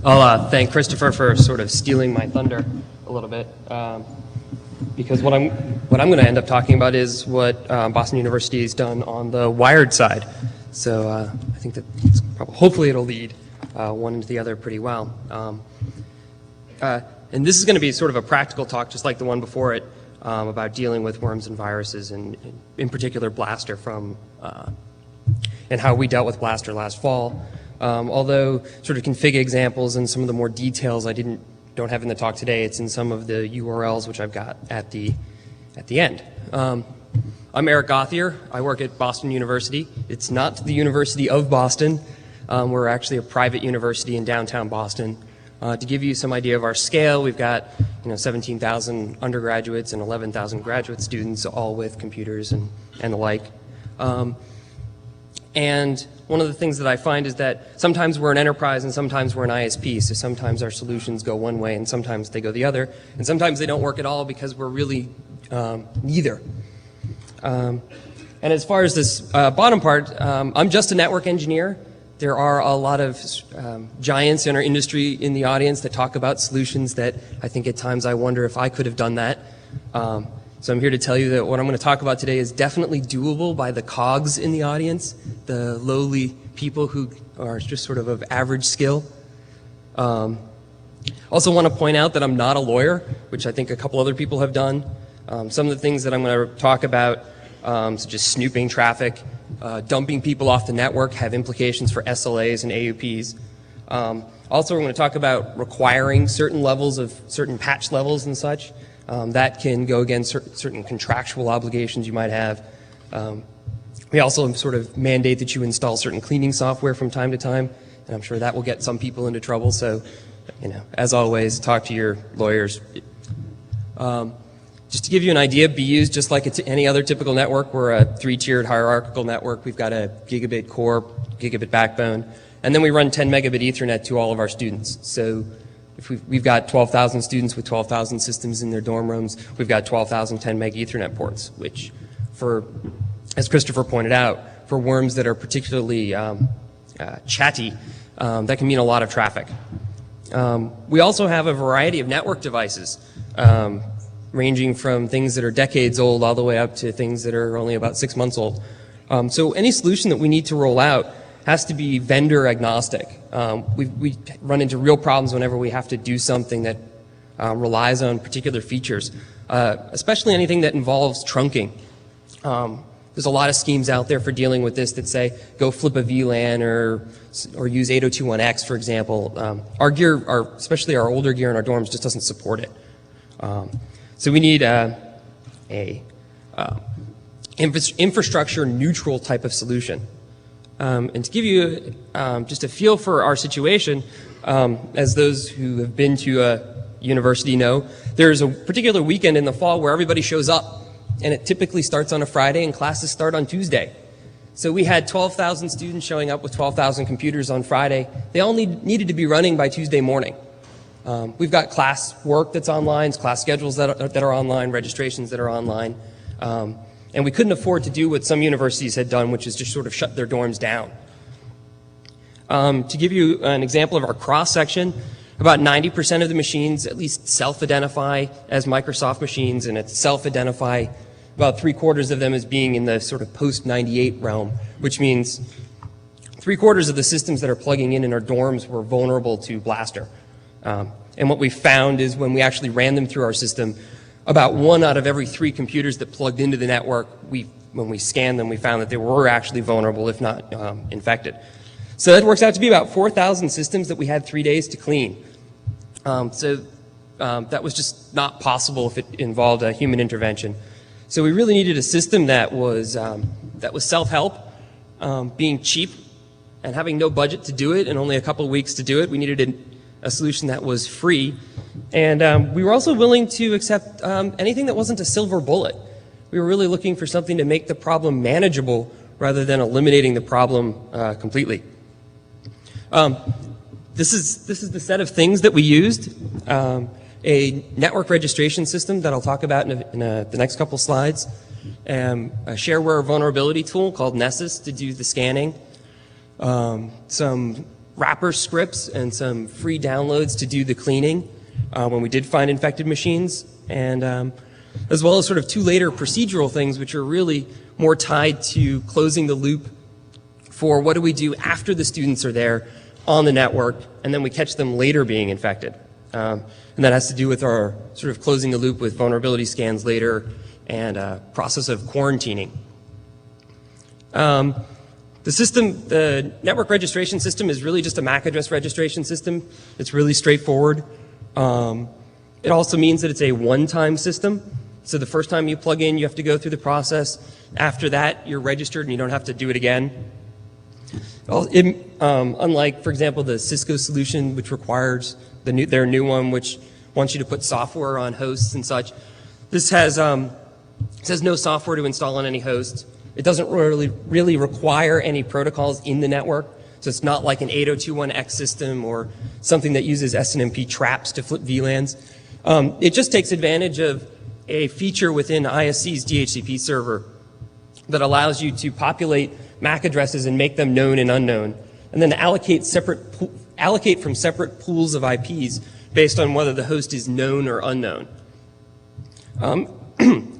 I'll thank Christopher for sort of stealing my thunder a little bit, because what I'm going to end up talking about is what Boston University has done on the wired side. So I think that hopefully it'll lead one into the other pretty well. And this is going to be sort of a practical talk, just like the one before it, about dealing with worms and viruses, and in particular Blaster and how we dealt with Blaster last fall. Although sort of config examples and some of the more details I don't have in the talk today, it's in some of the URLs which I've got at the end. I'm Eric Gauthier. I work at Boston University. It's not the University of Boston. We're actually a private university in downtown Boston. To give you some idea of our scale, we've got 17,000 undergraduates and 11,000 graduate students, all with computers and the like. And one of the things that I find is that sometimes we're an enterprise and sometimes we're an ISP. So sometimes our solutions go one way and sometimes they go the other. And sometimes they don't work at all because we're really neither. And as far as this bottom part, I'm just a network engineer. There are a lot of giants in our industry in the audience that talk about solutions that I think at times I wonder if I could have done that. So I'm here to tell you that what I'm going to talk about today is definitely doable by the cogs in the audience, the lowly people who are just sort of average skill. Also want to point out that I'm not a lawyer, which I think a couple other people have done. Some of the things that I'm going to talk about, such as snooping traffic, dumping people off the network, have implications for SLAs and AUPs. Also, we're going to talk about requiring certain levels of certain patch levels and such. That can go against certain contractual obligations you might have. We also sort of mandate that you install certain cleaning software from time to time, and I'm sure that will get some people into trouble. So, as always, talk to your lawyers. Just to give you an idea, BU's just like it's any other typical network. We're a 3-tiered hierarchical network. We've got a gigabit core, gigabit backbone, and then we run 10 megabit Ethernet to all of our students. So if we've got 12,000 students with 12,000 systems in their dorm rooms, we've got 12,000 10 meg Ethernet ports, which as Christopher pointed out, for worms that are particularly chatty, that can mean a lot of traffic. We also have a variety of network devices, ranging from things that are decades old all the way up to things that are only about 6 months old. So any solution that we need to roll out has to be vendor agnostic. We run into real problems whenever we have to do something that relies on particular features, especially anything that involves trunking. There's a lot of schemes out there for dealing with this that say go flip a VLAN or use 802.1x, for example. Our gear, especially our older gear in our dorms, just doesn't support it. So we need infrastructure neutral type of solution. And to give you just a feel for our situation, as those who have been to a university know, there's a particular weekend in the fall where everybody shows up, and it typically starts on a Friday and classes start on Tuesday. So we had 12,000 students showing up with 12,000 computers on Friday. They all needed to be running by Tuesday morning. We've got class work that's online, class schedules that are online, registrations that are online. And we couldn't afford to do what some universities had done, which is just sort of shut their dorms down. To give you an example of our cross-section, about 90% of the machines at least self-identify as Microsoft machines, and it's self-identify about 3/4 of them as being in the sort of post-98 realm, which means 3/4 of the systems that are plugging in our dorms were vulnerable to Blaster. And what we found is when we actually ran them through our system, about 1 out of every 3 computers that plugged into the network, when we scanned them, we found that they were actually vulnerable, if not infected. So that works out to be about 4,000 systems that we had 3 days to clean. That was just not possible if it involved a human intervention. So we really needed a system that was self-help, being cheap, and having no budget to do it and only a couple of weeks to do it. We needed a solution that was free. And we were also willing to accept anything that wasn't a silver bullet. We were really looking for something to make the problem manageable rather than eliminating the problem completely. This is the set of things that we used. A network registration system that I'll talk about in the next couple slides. A shareware vulnerability tool called Nessus to do the scanning. Some wrapper scripts and some free downloads to do the cleaning when we did find infected machines, and as well as sort of 2 later procedural things, which are really more tied to closing the loop for what do we do after the students are there on the network, and then we catch them later being infected. And that has to do with our sort of closing the loop with vulnerability scans later and process of quarantining. The network registration system is really just a MAC address registration system. It's really straightforward. It also means that it's a one-time system. So the first time you plug in, you have to go through the process. After that, you're registered and you don't have to do it again. Unlike, for example, the Cisco solution, which requires their new one, which wants you to put software on hosts and such. This has says no software to install on any host. It doesn't really require any protocols in the network. So it's not like an 8021X system or something that uses SNMP traps to flip VLANs. It just takes advantage of a feature within ISC's DHCP server that allows you to populate MAC addresses and make them known and unknown, and then allocate from separate pools of IPs based on whether the host is known or unknown.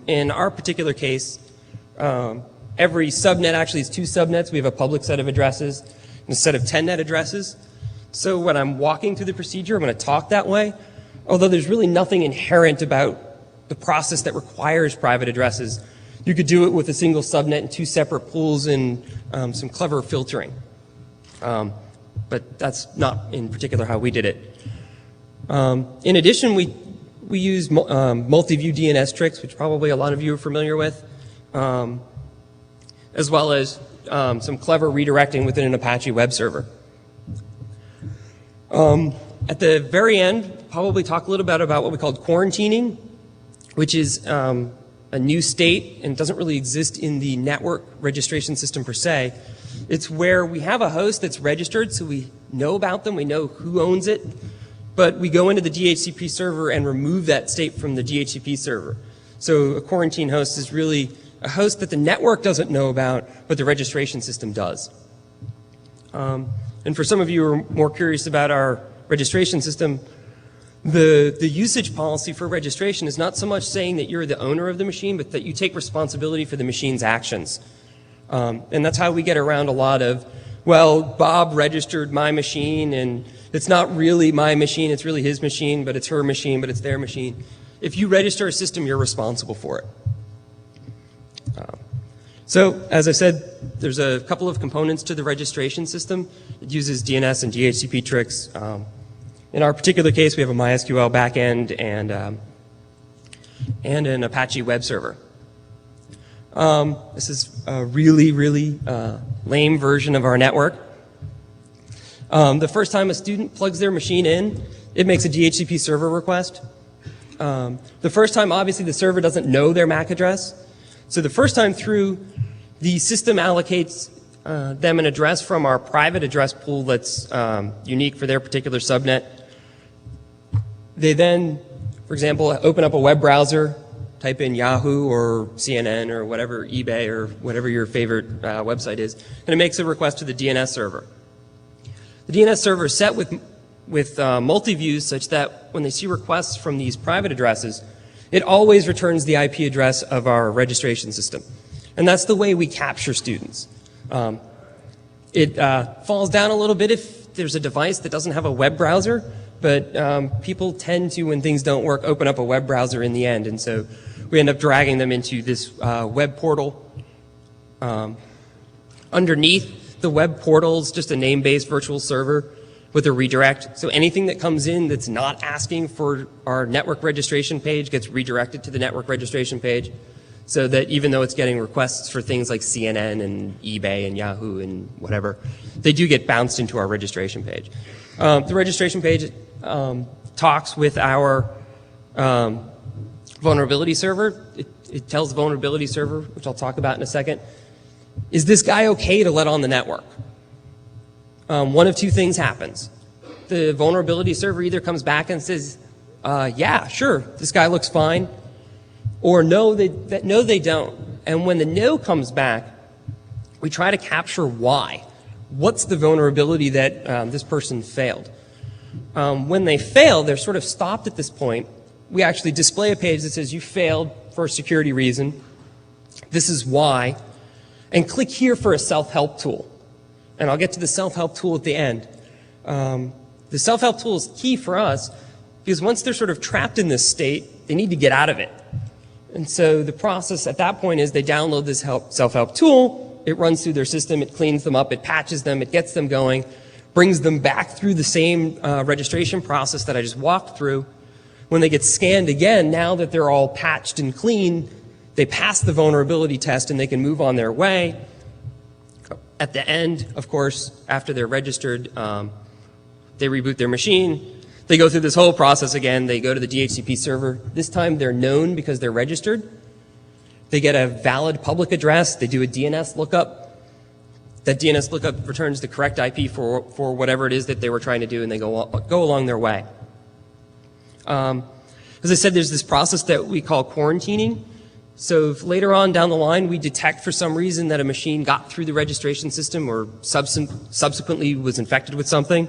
In our particular case, every subnet actually is 2 subnets. We have a public set of addresses and a set of 10 net addresses. So when I'm walking through the procedure, I'm going to talk that way, although there's really nothing inherent about the process that requires private addresses. You could do it with a single subnet and 2 separate pools and some clever filtering. But that's not in particular how we did it. In addition, we use multi-view DNS tricks, which probably a lot of you are familiar with, as well as some clever redirecting within an Apache web server. At the very end, probably talk a little bit about what we called quarantining, which is a new state and doesn't really exist in the network registration system per se. It's where we have a host that's registered, so we know about them, we know who owns it, but we go into the DHCP server and remove that state from the DHCP server. So a quarantine host is really a host that the network doesn't know about, but the registration system does. And for some of you who are more curious about our registration system, the usage policy for registration is not so much saying that you're the owner of the machine, but that you take responsibility for the machine's actions. And that's how we get around a lot of, well, Bob registered my machine, and it's not really my machine, it's really his machine, but it's her machine, but it's their machine. If you register a system, you're responsible for it. So, as I said, there's a couple of components to the registration system. It uses DNS and DHCP tricks. In our particular case, we have a MySQL backend and an Apache web server. This is a really lame version of our network. The first time a student plugs their machine in, it makes a DHCP server request. The first time, obviously, the server doesn't know their MAC address. So the first time through, the system allocates them an address from our private address pool that's unique for their particular subnet. They then, for example, open up a web browser, type in Yahoo or CNN or whatever, eBay or whatever your favorite website is, and it makes a request to the DNS server. The DNS server is set with multi-views such that when they see requests from these private addresses, it always returns the IP address of our registration system. And that's the way we capture students. It falls down a little bit if there's a device that doesn't have a web browser, but people tend to, when things don't work, open up a web browser in the end. And so we end up dragging them into this web portal. Underneath the web portal is just a name-based virtual server with a redirect. So anything that comes in that's not asking for our network registration page gets redirected to the network registration page, so that even though it's getting requests for things like CNN and eBay and Yahoo and whatever, they do get bounced into our registration page. The registration page talks with our vulnerability server. It tells the vulnerability server, which I'll talk about in a second, is this guy okay to let on the network? One of 2 things happens. The vulnerability server either comes back and says, yeah, sure, this guy looks fine, or no, they don't. And when the no comes back, we try to capture why. what's the vulnerability that this person failed. When they fail, they're sort of stopped at this point. We actually display a page that says you failed for a security reason. This is why. And click here for a self-help tool. And I'll get to the self-help tool at the end. The self-help tool is key for us because once they're sort of trapped in this state, they need to get out of it. And so the process at that point is they download this self-help tool, it runs through their system, it cleans them up, it patches them, it gets them going, brings them back through the same registration process that I just walked through. When they get scanned again, now that they're all patched and clean, they pass the vulnerability test and they can move on their way. At the end, of course, after they're registered, they reboot their machine. They go through this whole process again. They go to the DHCP server. This time they're known because they're registered. They get a valid public address. They do a DNS lookup. That DNS lookup returns the correct IP for whatever it is that they were trying to do, and they go along their way. As I said, there's this process that we call quarantining. So if later on down the line we detect for some reason that a machine got through the registration system or subsequently was infected with something,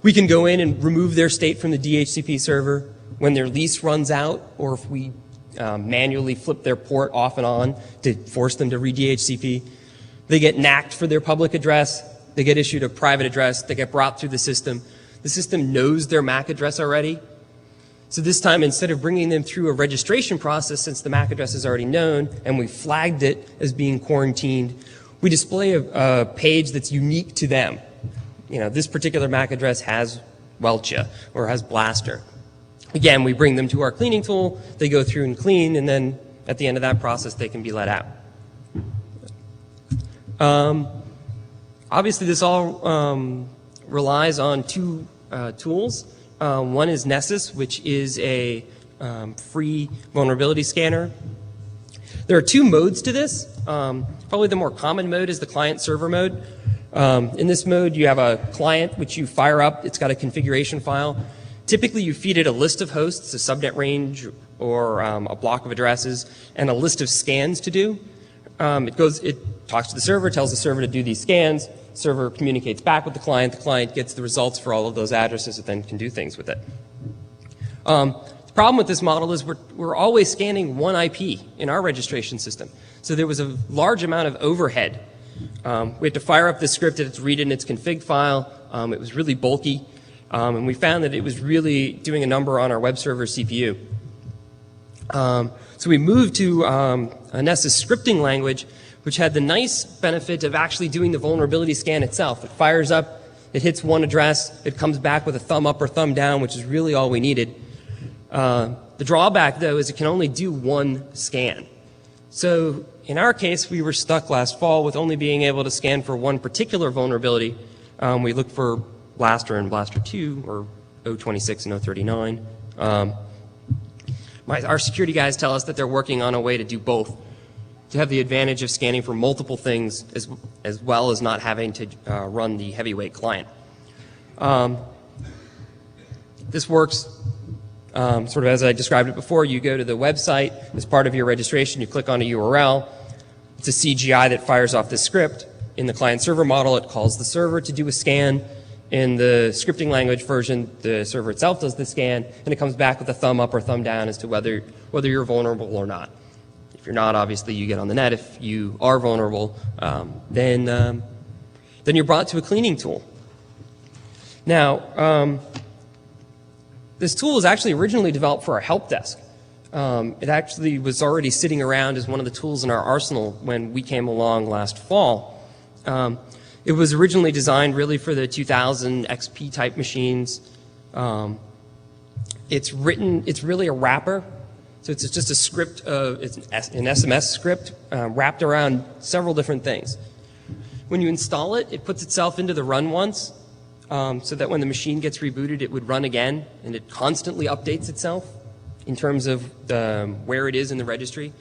we can go in and remove their state from the DHCP server when their lease runs out, or if we manually flip their port off and on to force them to re-DHCP. They get nacked for their public address. They get issued a private address. They get brought through the system. The system knows their MAC address already. So this time, instead of bringing them through a registration process, since the MAC address is already known and we flagged it as being quarantined, we display a page that's unique to them. You know, this particular MAC address has Welcha or has Blaster. Again, we bring them to our cleaning tool, they go through and clean, and then at the end of that process, they can be let out. Obviously, this all relies on two tools. One is Nessus, which is a free vulnerability scanner. There are two modes to this. Probably the more common mode is the client-server mode. In this mode, you have a client which you fire up. It's got a configuration file. Typically, you feed it a list of hosts, a subnet range, or a block of addresses, and a list of scans to do. It talks to the server, tells the server to do these scans. Server communicates back with the client gets the results for all of those addresses, and then can do things with it. The problem with this model is we're always scanning one IP in our registration system. So there was a large amount of overhead. We had to fire up this script and read it in its config file. It was really bulky, and we found that it was really doing a number on our web server CPU. So we moved to a Nessus scripting language, which had the nice benefit of actually doing the vulnerability scan itself. It fires up, it hits one address, it comes back with a thumb up or thumb down, which is really all we needed. The drawback, though, is it can only do one scan. So in our case, we were stuck last fall with only being able to scan for one particular vulnerability. We looked for Blaster and Blaster 2, or 026 and 039. Our security guys tell us that they're working on a way to do both, to have the advantage of scanning for multiple things as well as not having to run the heavyweight client. This works sort of as I described it before. You go to the website as part of your registration, you click on a URL. It's a CGI that fires off this script. In the client-server model, it calls the server to do a scan. In the scripting language version, the server itself does the scan, and it comes back with a thumb up or thumb down as to whether you're vulnerable or not. If you're not, obviously, you get on the net. If you are vulnerable, then you're brought to a cleaning tool. Now, this tool was actually originally developed for our help desk. It actually was already sitting around as one of the tools in our arsenal when we came along last fall. It was originally designed really for the 2000 XP type machines. It's really a wrapper. So it's just a script, it's an SMS script wrapped around several different things. When you install it, it puts itself into the run once, so that when the machine gets rebooted, it would run again, and it constantly updates itself in terms of where it is in the registry.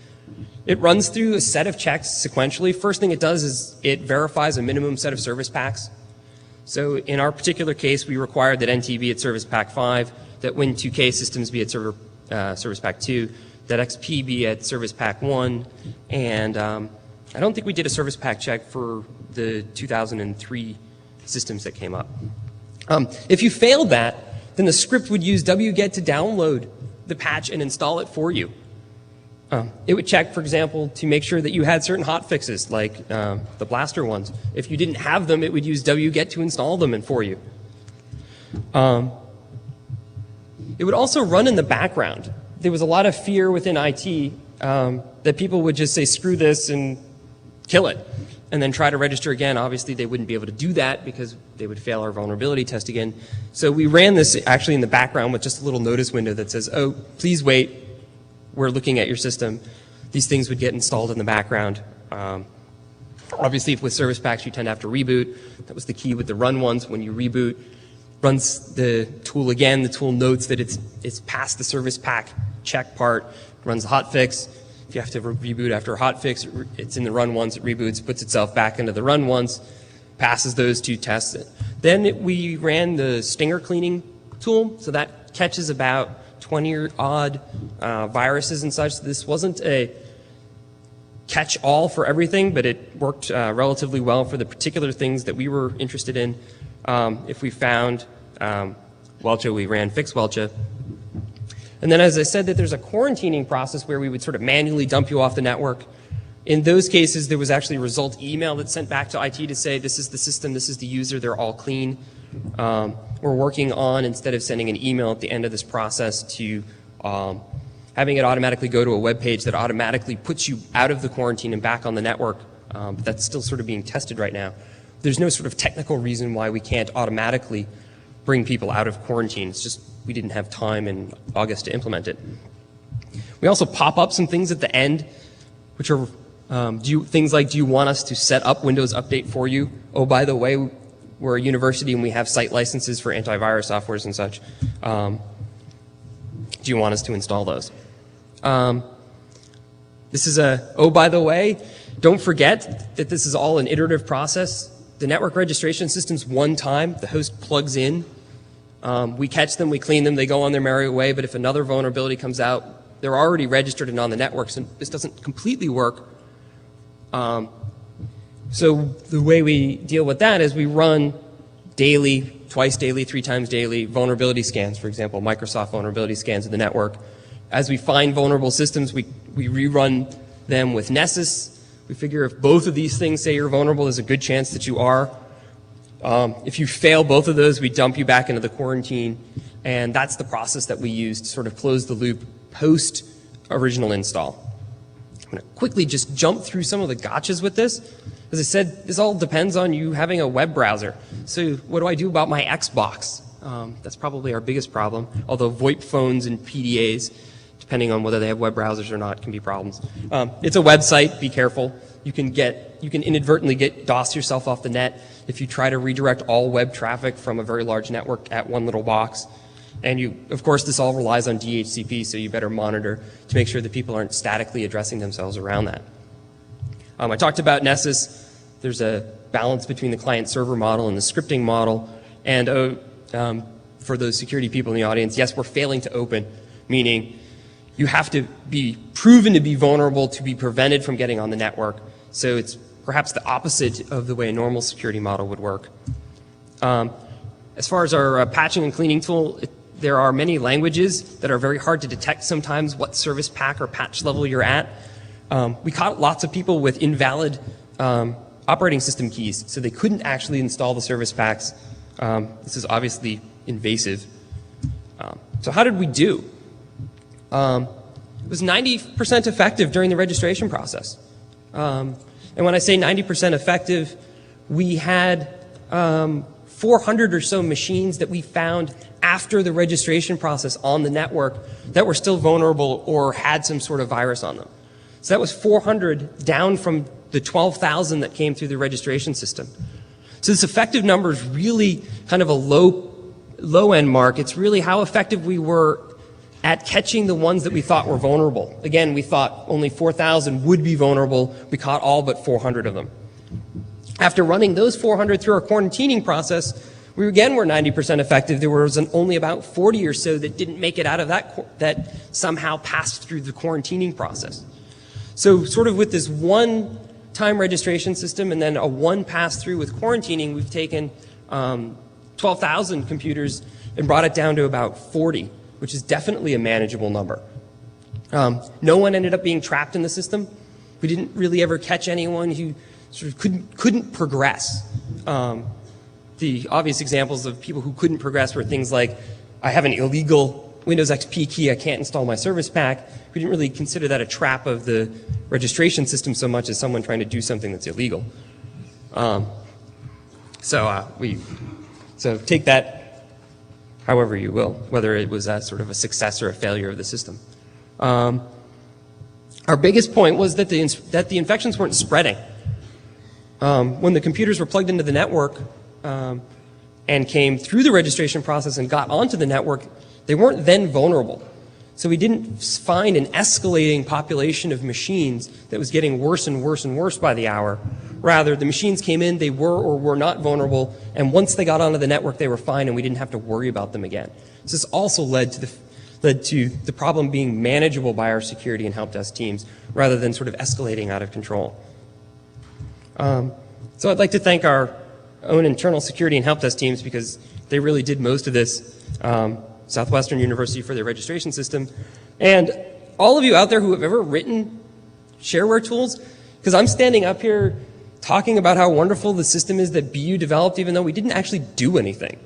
It runs through a set of checks sequentially. First thing it does is it verifies a minimum set of service packs. So in our particular case, we required that NT be at service pack 5, that Win2K systems be at service pack 2, that XP be at service pack 1, and I don't think we did a service pack check for the 2003 systems that came up. If you failed that, then the script would use wget to download the patch and install it for you. It would check, for example, to make sure that you had certain hotfixes, like the blaster ones. If you didn't have them, it would use wget to install them and for you. It would also run in the background. There was a lot of fear within IT that people would just say, screw this and kill it, and then try to register again. Obviously, they wouldn't be able to do that because they would fail our vulnerability test again. So we ran this actually in the background with just a little notice window that says, oh, please wait. We're looking at your system. These things would get installed in the background. Obviously, with service packs, you tend to have to reboot. That was the key with the run ones. When you reboot, runs the tool again. The tool notes that it's past the service pack check part, runs the hotfix. If you have to reboot after a hotfix, it's in the run once, it reboots, puts itself back into the run once, passes those two tests. Then we ran the stinger cleaning tool, so that catches about 20 or odd viruses and such. This wasn't a catch-all for everything, but it worked relatively well for the particular things that we were interested in. If we found Welcha, we ran fix Welcha. And then, as I said, that there's a quarantining process where we would sort of manually dump you off the network. In those cases, there was actually a result email that's sent back to IT to say, this is the system, this is the user, they're all clean. We're working on, instead of sending an email at the end of this process, to having it automatically go to a web page that automatically puts you out of the quarantine and back on the network. But that's still sort of being tested right now. There's no sort of technical reason why we can't automatically bring people out of quarantine. It's just we didn't have time in August to implement it. We also pop up some things at the end, which are things like, do you want us to set up Windows Update for you? Oh, by the way, we're a university and we have site licenses for antivirus softwares and such. Do you want us to install those? This is oh, by the way, don't forget that this is all an iterative process. The network registration system's one time. The host plugs in. We catch them, we clean them, they go on their merry way, but if another vulnerability comes out, they're already registered and on the network, so this doesn't completely work. So the way we deal with that is we run daily, twice daily, 3 times daily vulnerability scans, for example, Microsoft vulnerability scans of the network. As we find vulnerable systems, we rerun them with Nessus. We figure if both of these things say you're vulnerable, there's a good chance that you are. If you fail both of those, we dump you back into the quarantine, and that's the process that we use to sort of close the loop post original install. I'm going to quickly just jump through some of the gotchas with this. As I said, this all depends on you having a web browser. So what do I do about my Xbox? That's probably our biggest problem, although VoIP phones and PDAs, depending on whether they have web browsers or not, can be problems. It's a website, be careful. You can inadvertently get DOS yourself off the net if you try to redirect all web traffic from a very large network at one little box. And of course, this all relies on DHCP, so you better monitor to make sure that people aren't statically addressing themselves around that. I talked about Nessus. There's a balance between the client-server model and the scripting model. And for those security people in the audience, yes, we're failing to open, meaning you have to be proven to be vulnerable to be prevented from getting on the network. So it's perhaps the opposite of the way a normal security model would work. As far as our patching and cleaning tool, there are many languages that are very hard to detect sometimes what service pack or patch level you're at. We caught lots of people with invalid operating system keys, so they couldn't actually install the service packs. This is obviously invasive. So how did we do? It was 90% effective during the registration process. And when I say 90% effective, we had 400 or so machines that we found after the registration process on the network that were still vulnerable or had some sort of virus on them. So that was 400 down from the 12,000 that came through the registration system. So this effective number is really kind of a low end mark. It's really how effective we were at catching the ones that we thought were vulnerable. Again, we thought only 4,000 would be vulnerable. We caught all but 400 of them. After running those 400 through our quarantining process, we again were 90% effective. There was only about 40 or so that didn't make it out of that somehow passed through the quarantining process. So sort of with this one time registration system and then a one pass-through with quarantining, we've taken 12,000 computers and brought it down to about 40, which is definitely a manageable number. No one ended up being trapped in the system. We didn't really ever catch anyone who sort of couldn't progress. The obvious examples of people who couldn't progress were things like, I have an illegal Windows XP key, I can't install my service pack. We didn't really consider that a trap of the registration system so much as someone trying to do something that's illegal. So take that however you will, whether it was sort of a success or a failure of the system. Our biggest point was that the infections weren't spreading. When the computers were plugged into the network and came through the registration process and got onto the network, they weren't then vulnerable. So we didn't find an escalating population of machines that was getting worse and worse and worse by the hour. Rather, the machines came in, they were or were not vulnerable, and once they got onto the network, they were fine, and we didn't have to worry about them again. So this also led to the problem being manageable by our security and help desk teams, rather than sort of escalating out of control. So I'd like to thank our own internal security and help desk teams because they really did most of this. Southwestern University for their registration system. And all of you out there who have ever written shareware tools, because I'm standing up here talking about how wonderful the system is that BU developed, even though we didn't actually do anything.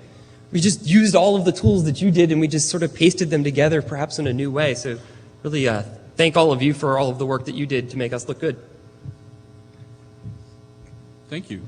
We just used all of the tools that you did and we just sort of pasted them together, perhaps in a new way. So really thank all of you for all of the work that you did to make us look good. Thank you.